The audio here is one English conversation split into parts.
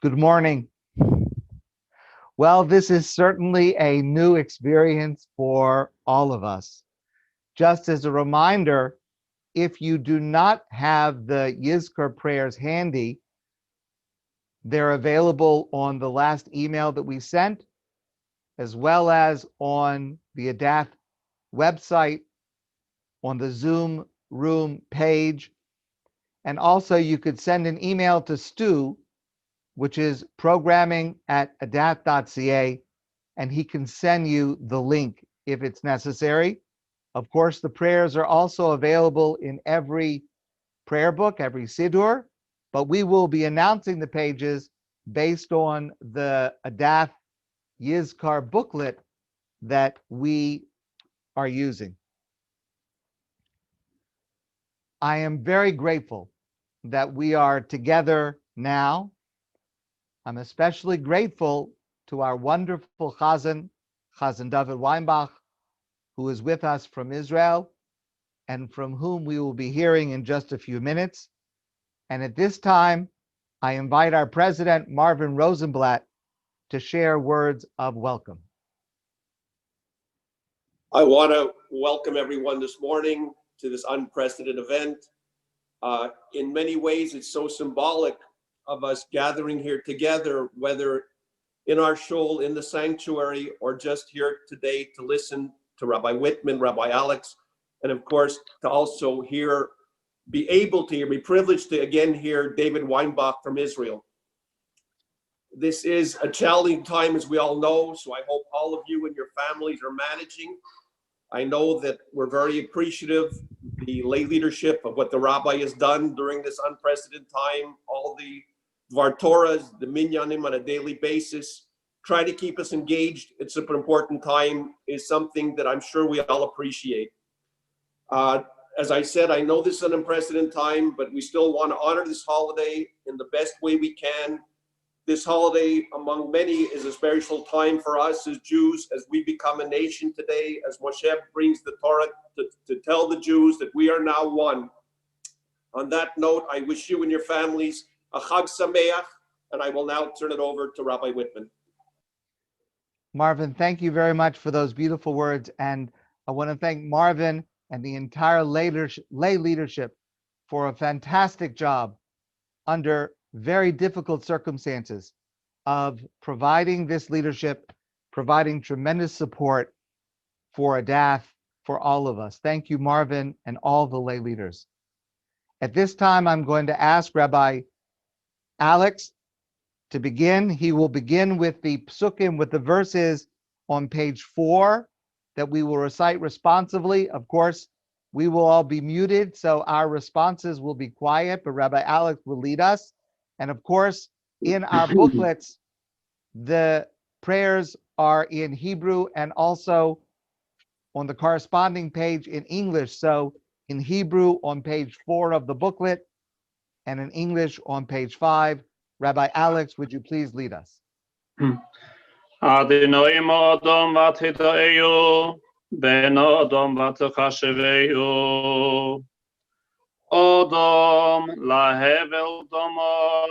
Good morning. Well, this is certainly a new experience for all of us. Just as a reminder, if you do not have the Yizkor prayers handy, they're available on the last email that we sent, as well as on the Adath website, on the Zoom room page. And also you could send an email to Stu, which is programming@adath.ca, and he can send you the link if it's necessary. Of course, the prayers are also available in every prayer book, every Siddur, but we will be announcing the pages based on the Adath Yizkar booklet that we are using. I am very grateful that we are together now. I'm especially grateful to our wonderful Chazan David Weinbach, who is with us from Israel and from whom we will be hearing in just a few minutes. And at this time, I invite our president, Marvin Rosenblatt, to share words of welcome. I want to welcome everyone this morning to this unprecedented event. In many ways, it's so symbolic of us gathering here together, whether in our shul, in the sanctuary, or just here today to listen to Rabbi Whitman, Rabbi Alex, and of course, to also be privileged to again hear David Weinbach from Israel. This is a challenging time, as we all know, so I hope all of you and your families are managing. I know that we're very appreciative the lay leadership of what the rabbi has done during this unprecedented time, all the Dvar Torahs, the minyanim on a daily basis, try to keep us engaged. It's an important time, is something that I'm sure we all appreciate. As I said, I know this is an unprecedented time, but we still want to honor this holiday in the best way we can. This holiday, among many, is a spiritual time for us as Jews, as we become a nation today, as Moshe brings the Torah to tell the Jews that we are now one. On that note, I wish you and your families a Chag Sameach, and I will now turn it over to Rabbi Whitman. Marvin, thank you very much for those beautiful words. And I want to thank Marvin and the entire lay leadership for a fantastic job under very difficult circumstances of providing this leadership, providing tremendous support for Adath, for all of us. Thank you, Marvin, and all the lay leaders. At this time, I'm going to ask Rabbi Alex to begin. He will begin with the psukim, with the verses on page 4 that we will recite responsively. Of course, we will all be muted, so our responses will be quiet, but Rabbi Alex will lead us. And of course, in our booklets, the prayers are in Hebrew and also on the corresponding page in English. So in Hebrew on page 4 of the booklet and in English on page 5. Rabbi Alex, would you please lead us? Adonai Ma'adam Vatitayu, Ben Adam Vatachasheveyu, Adam Lahevel Dama,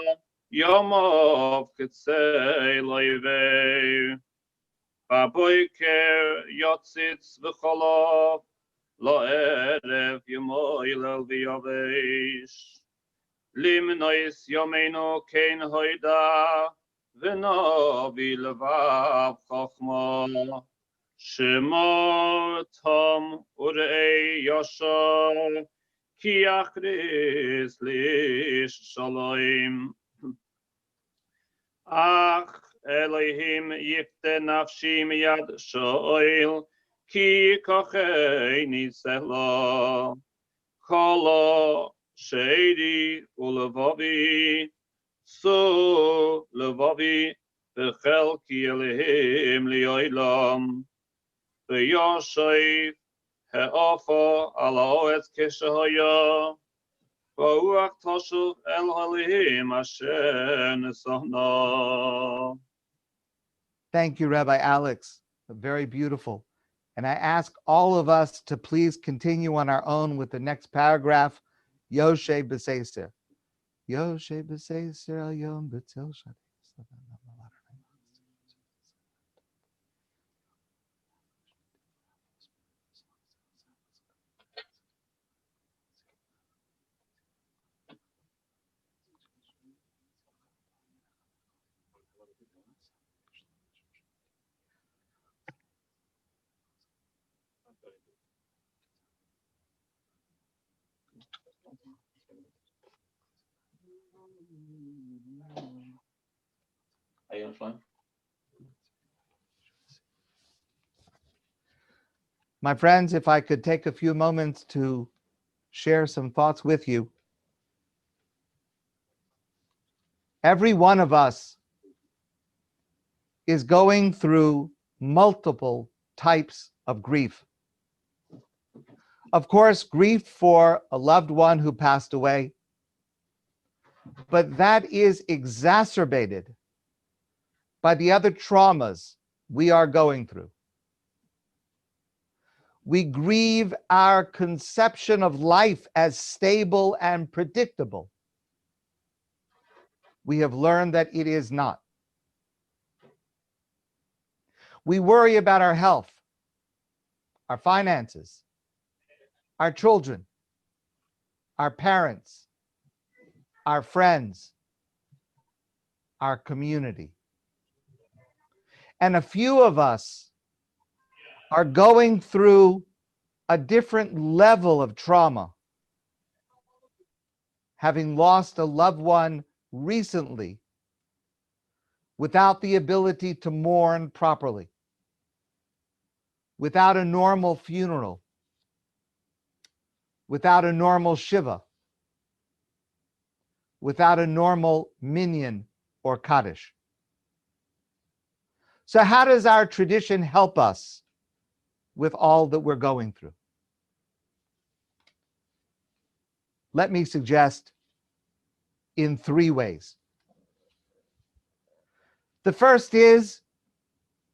Yomov Kitzei Loivei, Baboiker Yotzitz V'cholav, Lo'erev Yemoilel V'yavesh, Limnois Yomeinu Kein Hoida, V'novi Levav Chochma, Shema Tom Urei Yashar, Ki Achris Lish Shalom. Ach Elohim Yifte Nafshi Miyad Shoel, Ki Kocheini Sehla, Kala Shady Ulevavi, So Levavi, Bechel Ki Elohim Lioilam, Beyoshaif, He'afa Alaoet Keshahaya, Ba'uach Toshuv El Halim Asher Nesahna. Thank you, Rabbi Alex. Very beautiful. And I ask all of us to please continue on our own with the next paragraph, Yoshe B'Seiser. Yoshe B'Seiser Al Yom B'Tzel Shadis. Are you on phone? My friends, if I could take a few moments to share some thoughts with you. Every one of us is going through multiple types of grief. Of course, grief for a loved one who passed away, but that is exacerbated by the other traumas we are going through. We grieve our conception of life as stable and predictable. We have learned that it is not. We worry about our health, our finances, our children, our parents, our friends, our community. And a few of us are going through a different level of trauma, having lost a loved one recently without the ability to mourn properly, without a normal funeral, without a normal Shiva, without a normal minyan or Kaddish. So how does our tradition help us with all that we're going through? Let me suggest in 3 ways. The first is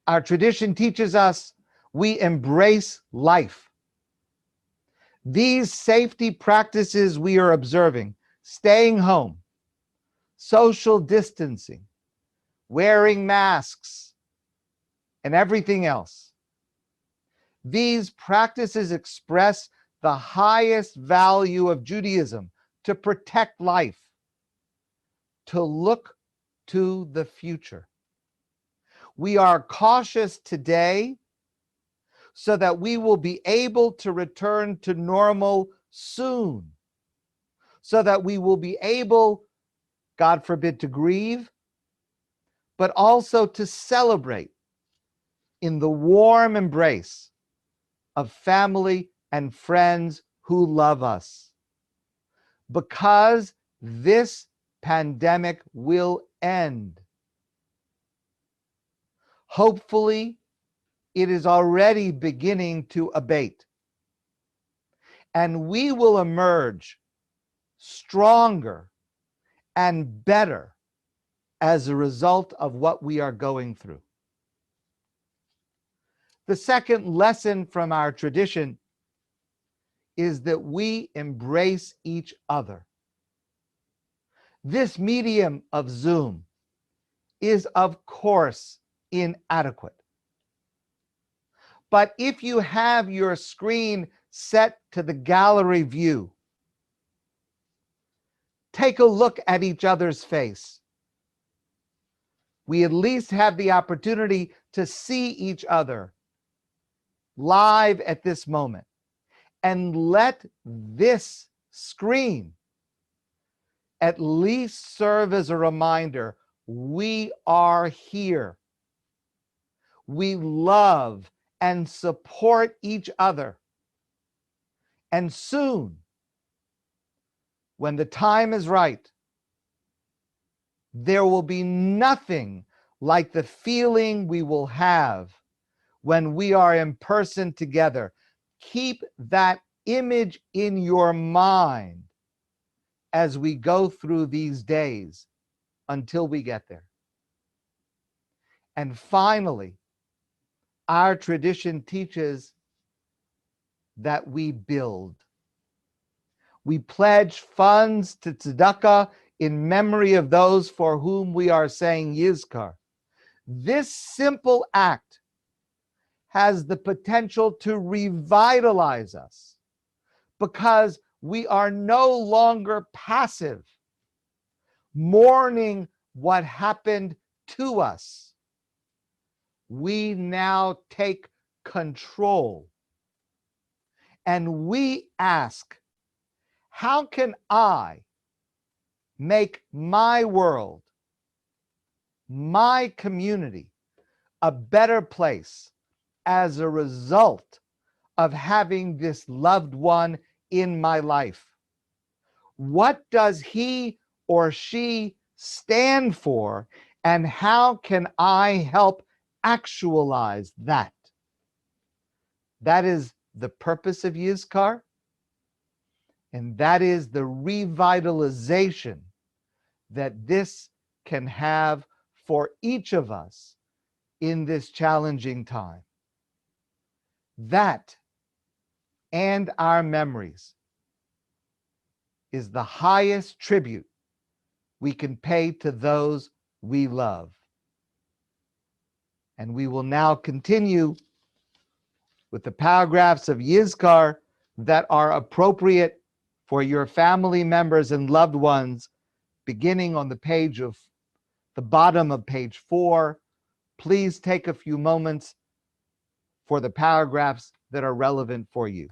our tradition teaches us we embrace life. These safety practices we are observing, staying home, social distancing, wearing masks, and everything else. These practices express the highest value of Judaism, to protect life, to look to the future. We are cautious today so that we will be able to return to normal soon, so that we will be able, God forbid, to grieve, but also to celebrate in the warm embrace of family and friends who love us. Because this pandemic will end. Hopefully, it is already beginning to abate. And we will emerge stronger and better as a result of what we are going through. The second lesson from our tradition is that we embrace each other. This medium of Zoom is, of course, inadequate. But if you have your screen set to the gallery view, take a look at each other's face. We at least have the opportunity to see each other live at this moment. And let this screen at least serve as a reminder, we are here. We love and support each other. And soon, when the time is right, there will be nothing like the feeling we will have when we are in person together. Keep that image in your mind as we go through these days until we get there. And finally, our tradition teaches that we build. We pledge funds to tzedakah in memory of those for whom we are saying Yizkor. This simple act has the potential to revitalize us because we are no longer passive, mourning what happened to us. We now take control and we ask, how can I make my world, my community, a better place as a result of having this loved one in my life? What does he or she stand for, and how can I help actualize that? That is the purpose of Yizkor, and that is the revitalization that this can have for each of us in this challenging time. That and our memories is the highest tribute we can pay to those we love. And we will now continue with the paragraphs of Yizkor that are appropriate for your family members and loved ones, beginning on the bottom of page 4. Please take a few moments for the paragraphs that are relevant for you.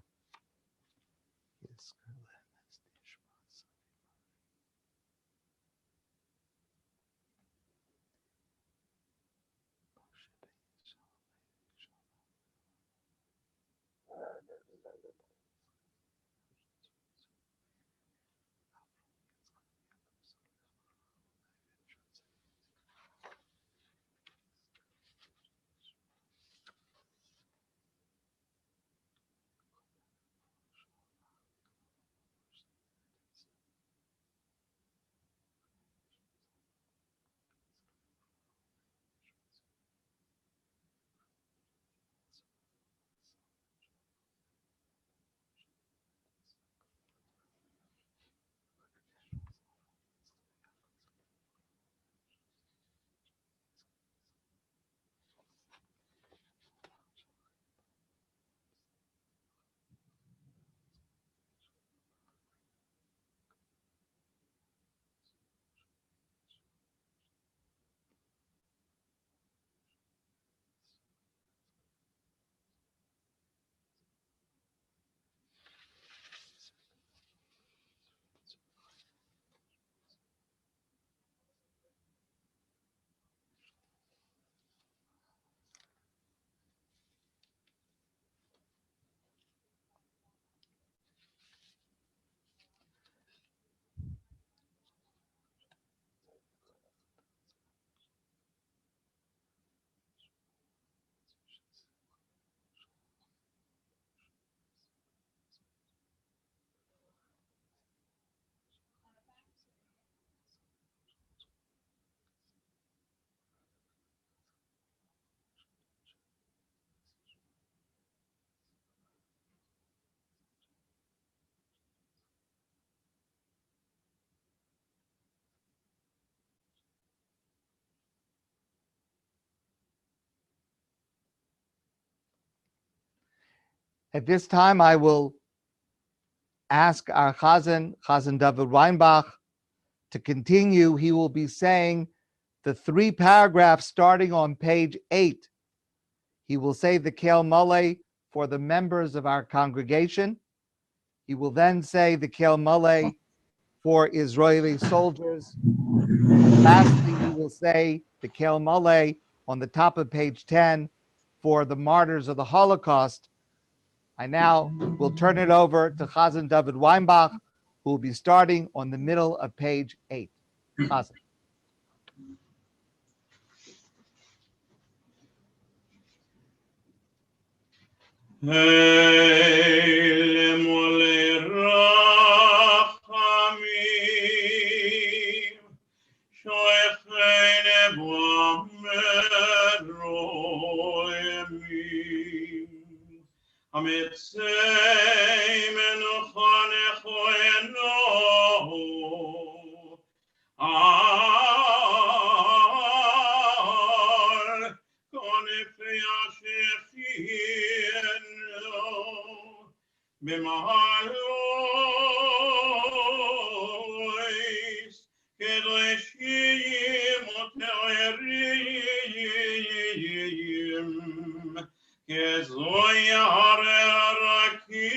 At this time, I will ask our Chazan David Weinbach, to continue. He will be saying the 3 paragraphs starting on page 8. He will say the Kel Mole for the members of our congregation. He will then say the Kel Mole for Israeli soldiers. Lastly, he will say the Kel Mole on the top of page 10 for the martyrs of the Holocaust. I now will turn it over to Chazan David Weinbach, who will be starting on the middle of page 8. Chazan. במעלויס, קדושים ותארים, כזוהי הרקיע,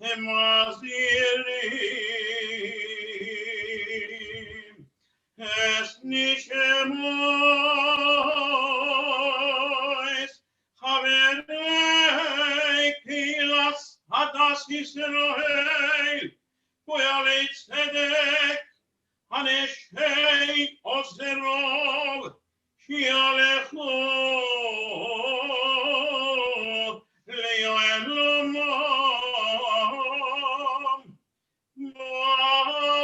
הם מזהירים, es nishmois, חברי קהילת הדס ישראל, פועלי צדק, אנשי עוזרו, שיהלכו ליעלמם,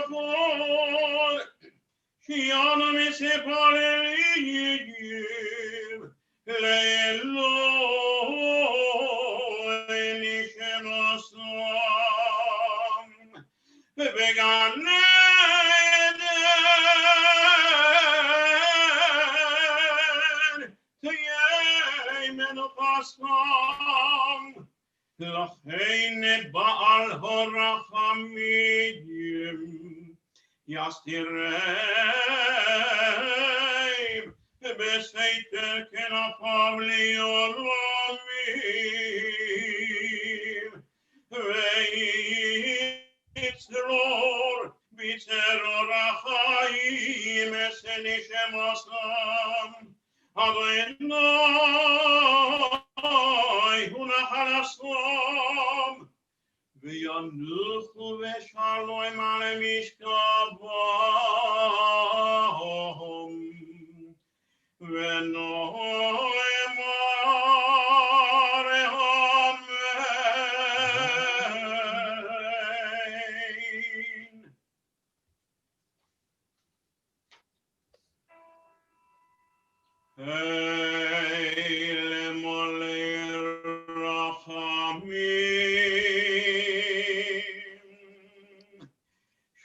מעבור, שיאנו מספרים, לאלוהי נשם עשם, ובגן עדן תהיה מנוחתם, לכן בעל הרחמים יסתירם בסתר כנפיו לעולמים, ויצרור בצרור החיים אסני שמסם, אדוני הוא נחלתם, וינוחו בשלום על משכבם, ונאמר אמן. אלה מלא רחמים,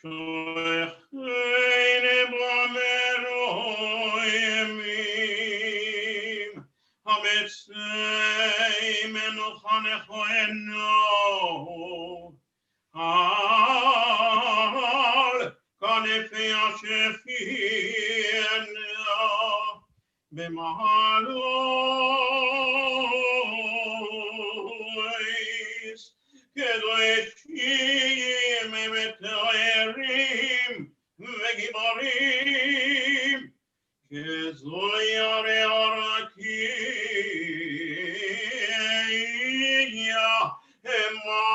שולחני במרומים, המצי מנוחה נכוננו, על כנפי השפיינו, במעלויס, קדושים מתארים וגיבורים, כזוהי הרי הרקיע, הם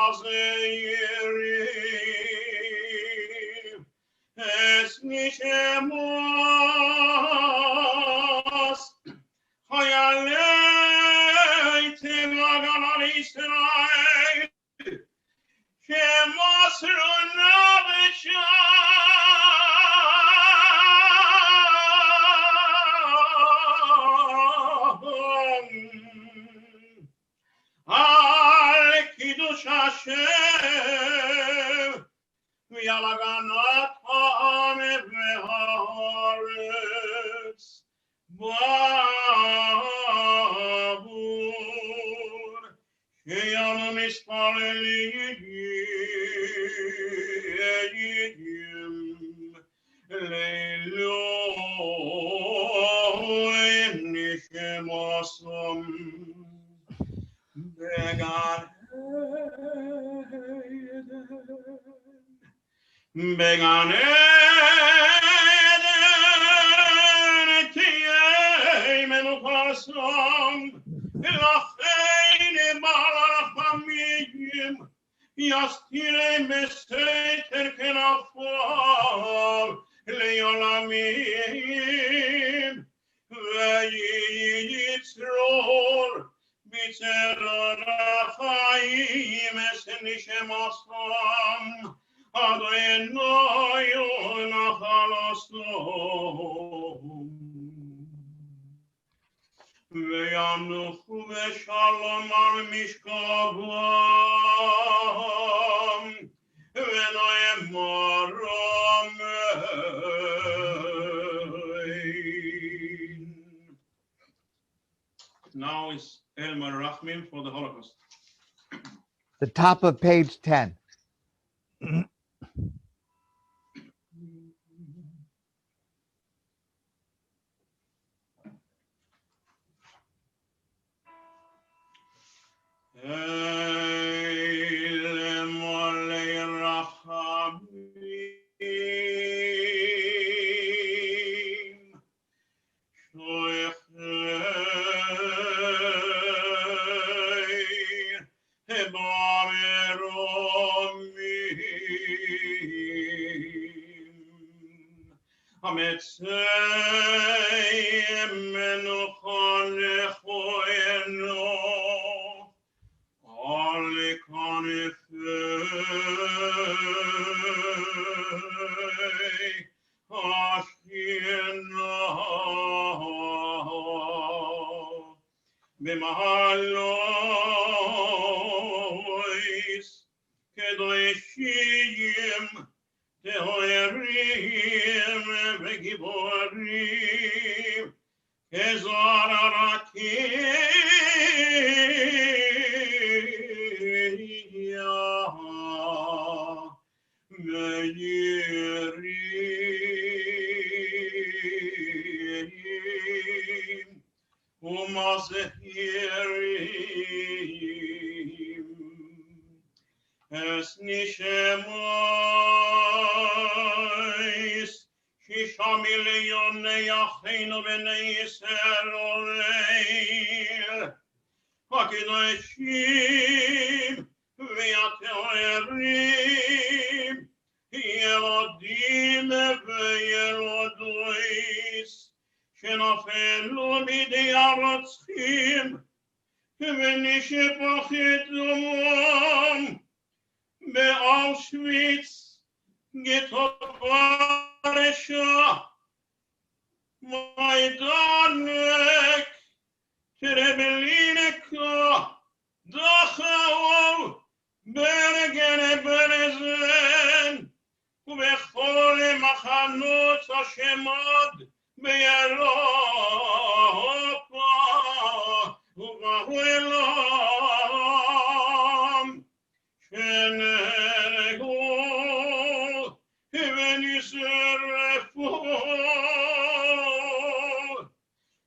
מזהירים, es nishemos, חיילי צבא גמל ישראל, שמסרו נפשם על קידוש השם ועל הגנת העם והארץ, בעבור שיאנו מתפללים לאלוהי נשם עשם, בגן עדן תהיה מנוחתם, לכן בעל הרחמים יסתירם בסתר כנפיו לעולמים, ויצרור בצרור החיים אסני שמסם, אדוני הוא נחלתם, וינוחו בשלום על משכבם, ונאמר אמן. Now is El Merachmim for the Holocaust. The top of page 10. B'mahalois kedoshim tehorim v'giborim kezor arakim meyirim umazehirim es nishemois 6 מיליון אחינו בני ישראל הקדושים והטהורים ילדים וילדות שנפלו בידי הרוצחים ונשפך את דמם באושוויץ גטו ורשע מיידנק טרבלינקה דחאו ברגן ברזן ובכל מחנות השמות באירופה ובעולם שנהרגו ונשרפו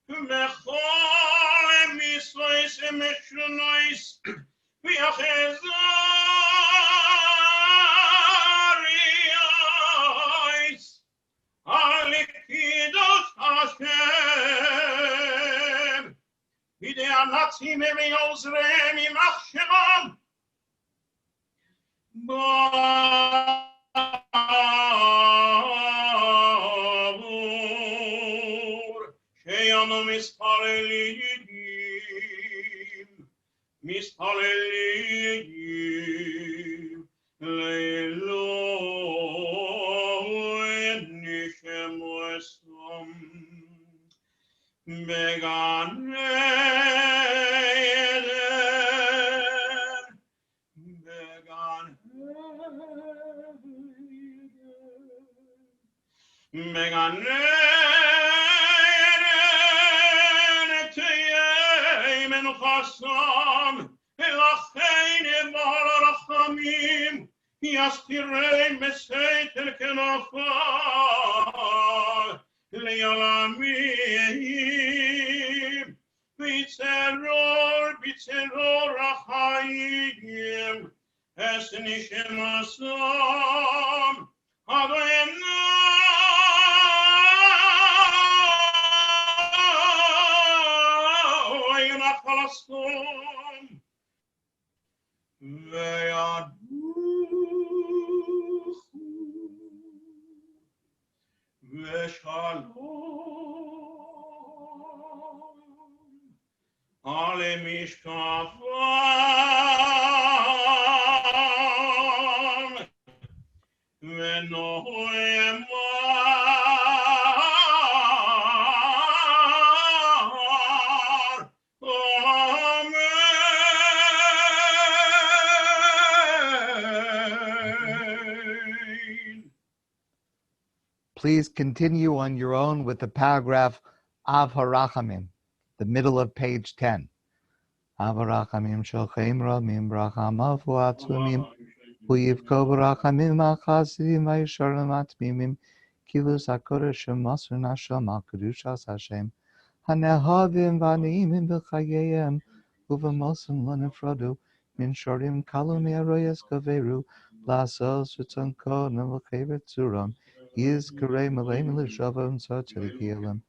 בכל מיסויס ומשונויס ואחזריות הלכידות השם בידי הנאצים ועוזריהם יימח שמם בעבור שאנו מתפללים לאלוהי נשמו אסום בגן מגנן תהיה מנוחסם לכן בעל הרחמים יסתירם בסתר כנפיו ליעלמים בצרור החיים אס נשמתם אדוני נחלסום וידוכו ושלום על משקפם ונאמר Amen. Please continue on your own with the paragraph Av Harachamim. the middle of page 10. Avarachamim shochem ramim brachamav uatzumim uyivko barachamim achasim vayisharim atmimim kilus hakodesh shemasur nasham al kedushas Hashem hanehavim v'aniimim b'chayeyem uv'mosim l'nefradu min shorim kalu me'aroyes kaveru lasos v'tzonko nev'chevet tzuram yizkarei meleim l'shavam tzotzerik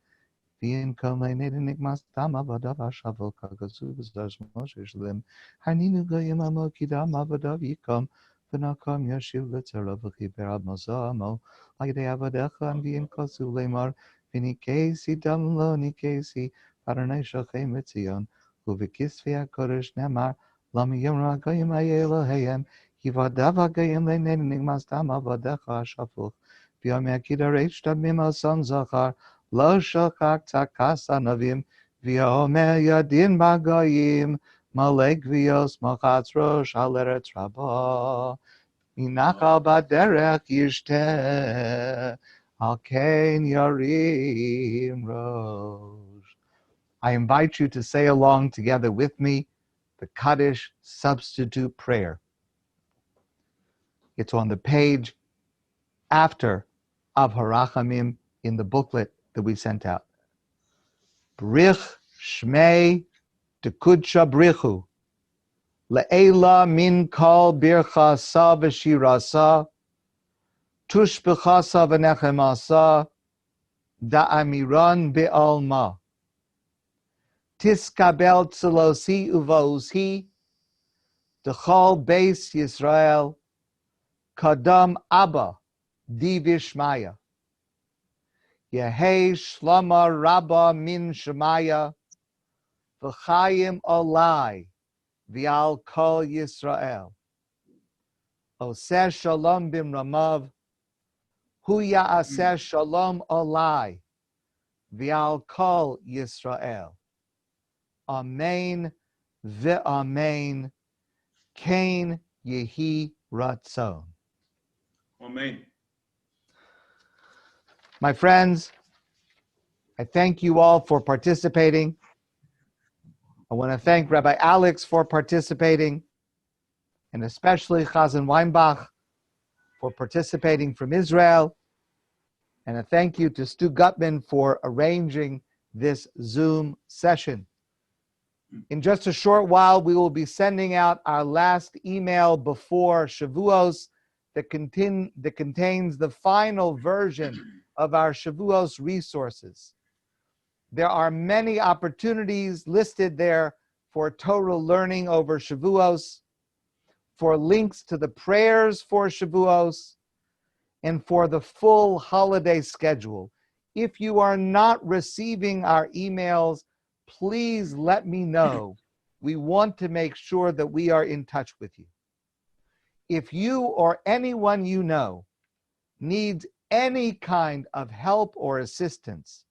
Vien kom leinen nikmas dama vadav ashavel kagazu v'zaj Moshe shlem haninu goyim amoki dama vadav yikom v'nakom yashiv letzara v'chiper ad mozamo lagdei avadecha and vien kosu lemar v'nikesi dam lo nikesi Adonai shochem v'tzion u'v'kisvi hakodesh nemar lami yomra goyim aye Elohayim yivadav goyim leinen nikmas dama vadecha ashavel v'yom yakida reish damim al son zachar Lo shokakta kasanavim v'yomer yadin b'goyim malek v'yos mochatz rosh al eretz rabah minachal baderech yishteh al kein yarim rosh. I invite you to say along together with me the Kaddish substitute prayer. It's on the page after Av Harachamim in the booklet that we sent out. Brich Shmei Dekudsha Brichu Le'ela min kol birchasa v'shirasa tushbechasa v'nechemasa da'amiran be'alma tiskabel tzelosi uvaosi dechol beis Yisrael kadam Abba divishmaya Yehei Shlama Rabba min Shemaya V'chayim Olai V'al Kol Yisrael Oseh Shalom Bimramav Hu Ya'aseh Shalom Olai V'al Kol Yisrael Amen V'Amen Kain Yehi Ratzon. Amen. My friends, I thank you all for participating. I want to thank Rabbi Alex for participating, and especially Chazan Weinbach for participating from Israel. And a thank you to Stu Gutman for arranging this Zoom session. In just a short while, we will be sending out our last email before Shavuos that contains the final version of our Shavuos resources. There are many opportunities listed there for Torah learning over Shavuos, for links to the prayers for Shavuos, and for the full holiday schedule. If you are not receiving our emails, please let me know. We want to make sure that we are in touch with you. If you or anyone you know needs any kind of help or assistance,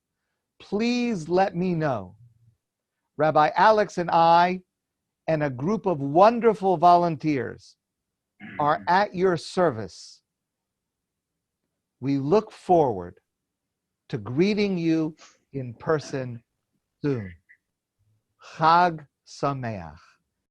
please let me know. Rabbi Alex and I and a group of wonderful volunteers are at your service. We look forward to greeting you in person soon. Chag Sameach.